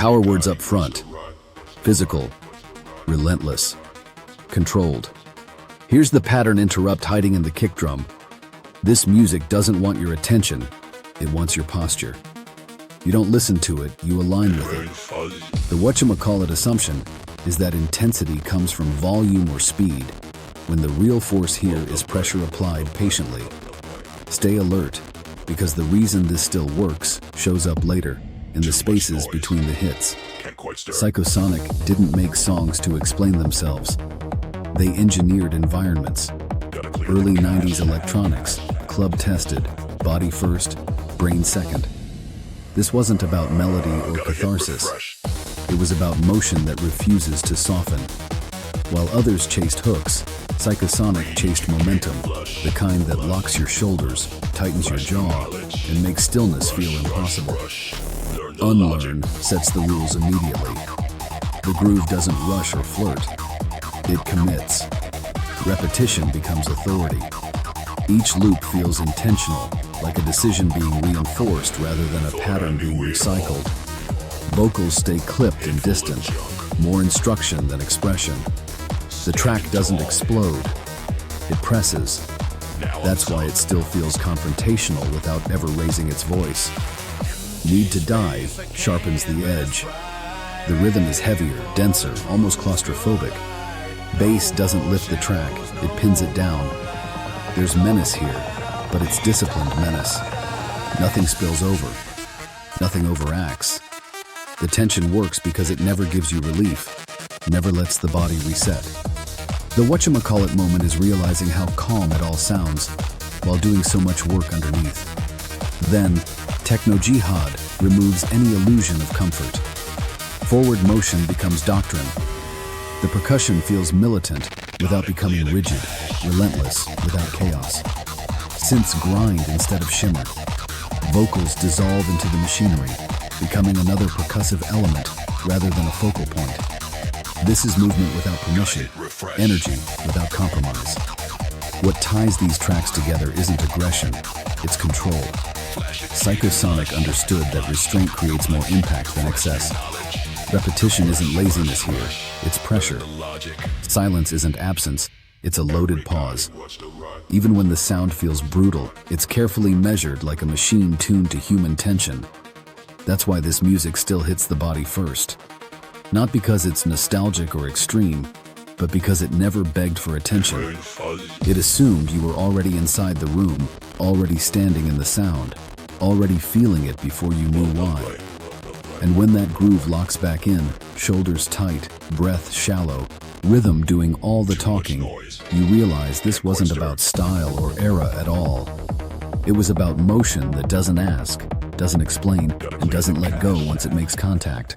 Power words up front: physical, relentless, controlled. Here's the pattern interrupt hiding in the kick drum. This music doesn't want your attention, it wants your posture. You don't listen to it, you align with it. The whatchamacallit assumption is that intensity comes from volume or speed, when the real force here is pressure applied patiently. Stay alert, because the reason this still works shows up later, in the spaces between the hits. Psykosonik didn't make songs to explain themselves. They engineered environments. Early 90s electronics, club tested, body first, brain second. This wasn't about melody or catharsis. It was about motion that refuses to soften. While others chased hooks, Psykosonik chased momentum, the kind that locks your shoulders, tightens your jaw, and makes stillness feel impossible. Unlearn sets the rules immediately. The groove doesn't rush or flirt. It commits. Repetition becomes authority. Each loop feels intentional, like a decision being reinforced rather than a pattern being recycled. Vocals stay clipped and distant, more instruction than expression. The track doesn't explode, it presses. That's why it still feels confrontational without ever raising its voice. Need to Dive sharpens the edge. The rhythm is heavier, denser, almost claustrophobic. Bass doesn't lift the track, it pins it down. There's menace here, but it's disciplined menace. Nothing spills over. Nothing overacts. The tension works because it never gives you relief, never lets the body reset. The whatchamacallit moment is realizing how calm it all sounds, while doing so much work underneath. Then, Teknojihad removes any illusion of comfort. Forward motion becomes doctrine. The percussion feels militant without becoming rigid, relentless without chaos. Synths grind instead of shimmer. Vocals dissolve into the machinery, becoming another percussive element rather than a focal point. This is movement without permission, energy without compromise. What ties these tracks together isn't aggression, it's control. Psykosonik understood that restraint creates more impact than excess. Repetition isn't laziness here, it's pressure. Silence isn't absence, it's a loaded pause. Even when the sound feels brutal, it's carefully measured like a machine tuned to human tension. That's why this music still hits the body first. Not because it's nostalgic or extreme, but because it never begged for attention. It assumed you were already inside the room, already standing in the sound, already feeling it before you knew why. And when that groove locks back in, shoulders tight, breath shallow, rhythm doing all the talking, you realize this wasn't about style or era at all. It was about motion that doesn't ask, doesn't explain, and doesn't let go once it makes contact.